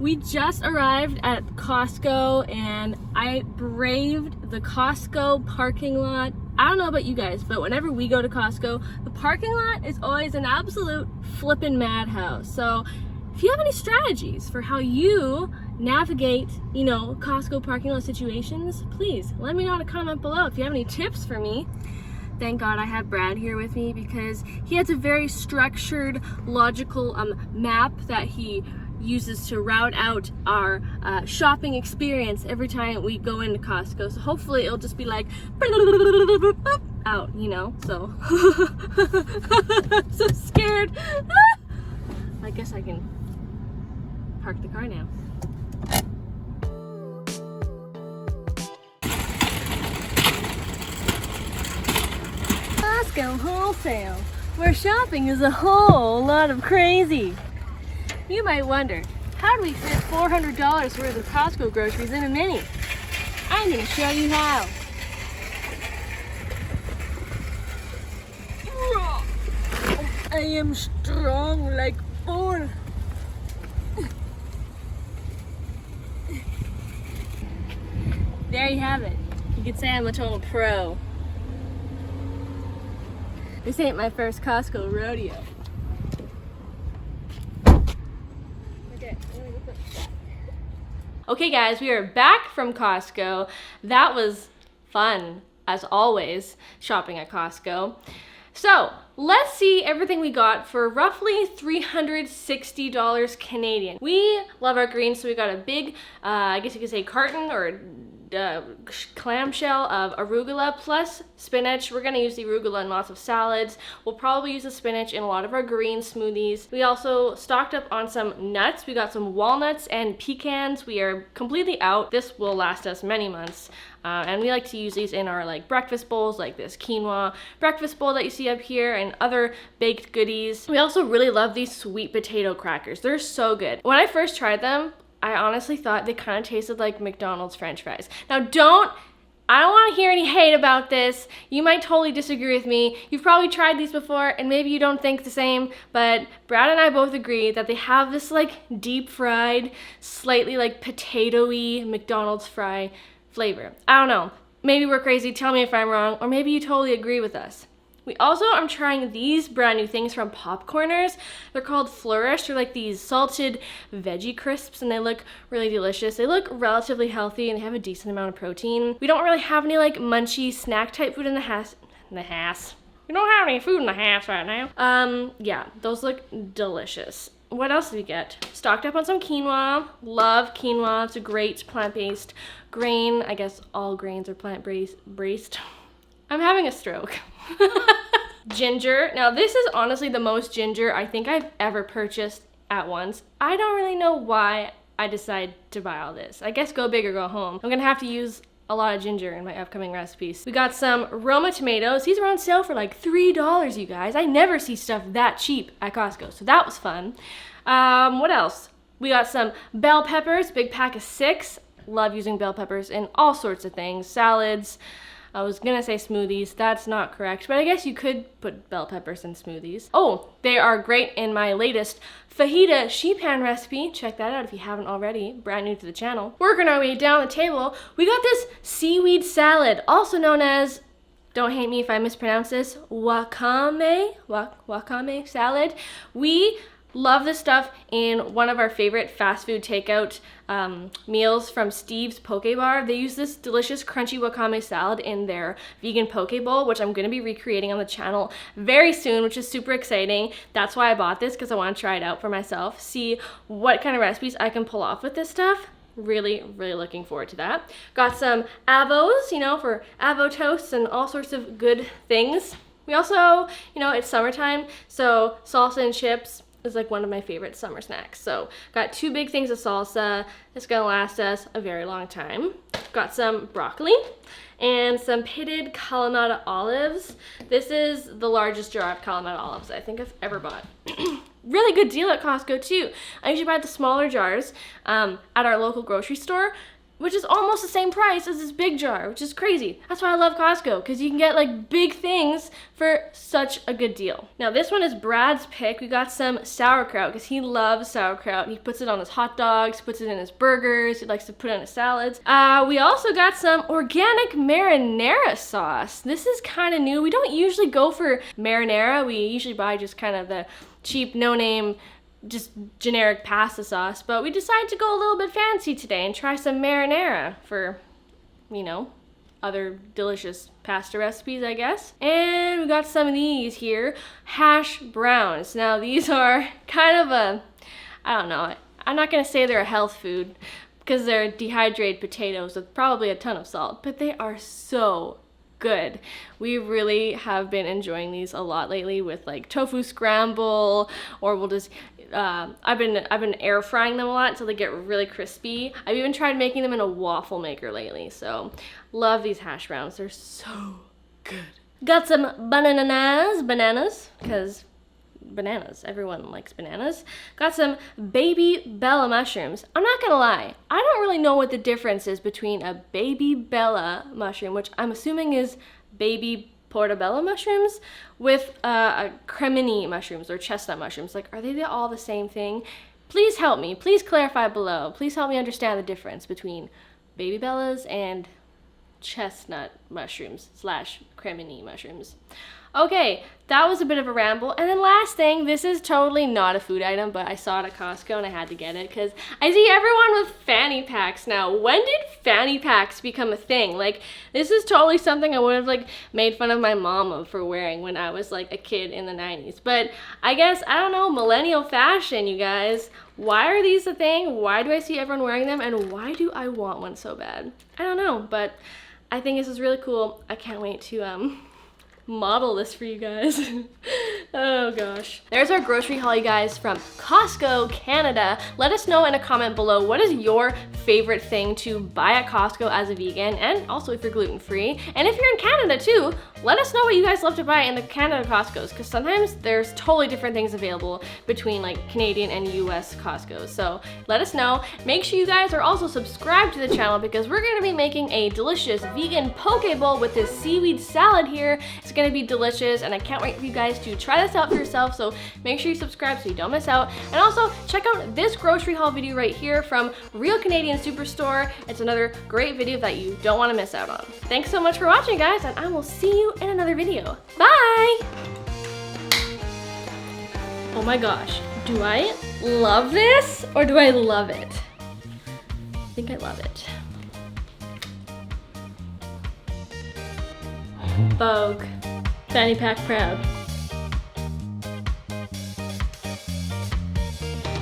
We just arrived at Costco and I braved the Costco parking lot. I don't know about you guys, but whenever we go to Costco, the parking lot is always an absolute flippin' madhouse. So if you have any strategies for how you navigate, you know, Costco parking lot situations, please let me know in a comment below. If you have any tips for me. Thank God I have Brad here with me because he has a very structured, logical map that he uses to route out our shopping experience every time we go into Costco. So hopefully it'll just be like out, you know. So I'm so scared. I guess I can park the car now. Costco Wholesale, where shopping is a whole lot of crazy. You might wonder, how do we fit $400 worth of Costco groceries in a mini? I'm going to show you how. I am strong like bull. There you have it. You could say I'm a total pro. This ain't my first Costco rodeo. Okay guys, we are back from Costco. That was fun, as always, shopping at Costco. So, let's see everything we got for roughly $360 Canadian. We love our greens, so we got a big, I guess you could say carton or clamshell of arugula plus spinach. We're gonna use the arugula in lots of salads. We'll probably use the spinach in a lot of our green smoothies. We also stocked up on some nuts. We got some walnuts and pecans. We are completely out. This will last us many months. And we like to use these in our like breakfast bowls, like this quinoa breakfast bowl that you see up here and other baked goodies. We also really love these sweet potato crackers. They're so good. When I first tried them, I honestly thought they kind of tasted like McDonald's French fries. Now I don't want to hear any hate about this. You might totally disagree with me. You've probably tried these before and maybe you don't think the same, but Brad and I both agree that they have this like deep fried, slightly like potato-y McDonald's fry flavor. I don't know. Maybe we're crazy. Tell me if I'm wrong, or maybe you totally agree with us. We also are trying these brand new things from Popcorners. They're called Flourish. They're like these salted veggie crisps and they look really delicious. They look relatively healthy and they have a decent amount of protein. We don't really have any like munchy snack type food in the house. We don't have any food in the house right now. Yeah, those look delicious. What else did we get? Stocked up on some quinoa. Love quinoa. It's a great plant-based grain. I guess all grains are plant-based. I'm having a stroke. Ginger. Now this is honestly the most ginger I think I've ever purchased at once. I don't really know why I decided to buy all this. I guess go big or go home. I'm gonna have to use a lot of ginger in my upcoming recipes. We got some Roma tomatoes. These are on sale for like $3, you guys. I never see stuff that cheap at Costco, so that was fun. What else? We got some bell peppers, big pack of 6. Love using bell peppers in all sorts of things. Salads. I was gonna say smoothies, that's not correct, but I guess you could put bell peppers in smoothies. Oh, they are great in my latest fajita sheephan recipe. Check that out if you haven't already, brand new to the channel. Working our way down the table, we got this seaweed salad, also known as, don't hate me if I mispronounce this, wakame salad. We love this stuff in one of our favorite fast food takeout meals from Steve's Poke Bar. They use this delicious crunchy wakame salad in their vegan poke bowl, which I'm going to be recreating on the channel very soon, which is super exciting. That's why I bought this, because I want to try it out for myself, see what kind of recipes I can pull off with this stuff. Really, really looking forward to that. Got some avos, you know, for avo toasts and all sorts of good things. We also, you know, it's summertime, so salsa and chips is like one of my favorite summer snacks. So got 2 big things of salsa. It's gonna last us a very long time. Got some broccoli and some pitted Kalamata olives. This is the largest jar of Kalamata olives I think I've ever bought. Really good deal at Costco too. I usually buy the smaller jars at our local grocery store. which is almost the same price as this big jar, which is crazy. That's why I love Costco, because you can get like big things for such a good deal. Now this one is Brad's pick. We got some sauerkraut, because he loves sauerkraut. He puts it on his hot dogs, puts it in his burgers, he likes to put it on his salads. We also got some organic marinara sauce. This is kind of new. We don't usually go for marinara. We usually buy just kind of the cheap, no-name, just generic pasta sauce, but we decided to go a little bit fancy today and try some marinara for, you know, other delicious pasta recipes, I guess. And we got some of these here, hash browns. Now these are kind of a, I don't know, I'm not gonna say they're a health food because they're dehydrated potatoes with probably a ton of salt, but they are so good. We really have been enjoying these a lot lately with like tofu scramble, or we'll just I've been air frying them a lot until they get really crispy. I've even tried making them in a waffle maker lately. So love these hash browns. They're so good. Got some bananas, because bananas, everyone likes bananas. Got some baby bella mushrooms. I'm not gonna lie, I don't really know what the difference is between a baby bella mushroom, which I'm assuming is baby portobello mushrooms, with cremini mushrooms or chestnut mushrooms. Like, are they all the same thing? Please help me. Please clarify below. Please help me understand the difference between baby bellas and chestnut mushrooms / cremini mushrooms. Okay, that was a bit of a ramble. And then last thing, this is totally not a food item, but I saw it at Costco and I had to get it because I see everyone with fanny packs now. When did fanny packs become a thing? Like, this is totally something I would have like made fun of my mom of for wearing when I was like a kid in the 90s. But I guess, I don't know, millennial fashion, you guys. Why are these a thing? Why do I see everyone wearing them? And why do I want one so bad? I don't know, but I think this is really cool. I can't wait to model this for you guys. Oh gosh. There's our grocery haul, you guys, from Costco, Canada. Let us know in a comment below, what is your favorite thing to buy at Costco as a vegan, and also if you're gluten-free. And if you're in Canada too, let us know what you guys love to buy in the Canada Costco's, because sometimes there's totally different things available between like Canadian and US Costco's. So let us know. Make sure you guys are also subscribed to the channel, because we're gonna be making a delicious vegan poke bowl with this seaweed salad here. It's gonna be delicious, and I can't wait for you guys to try this out for yourself. So make sure you subscribe so you don't miss out. And also check out this grocery haul video right here from Real Canadian Superstore. It's another great video that you don't want to miss out on. Thanks so much for watching, guys, and I will see you in another video. Bye! Oh my gosh, do I love this or do I love it? I think I love it. Vogue. Fanny pack proud.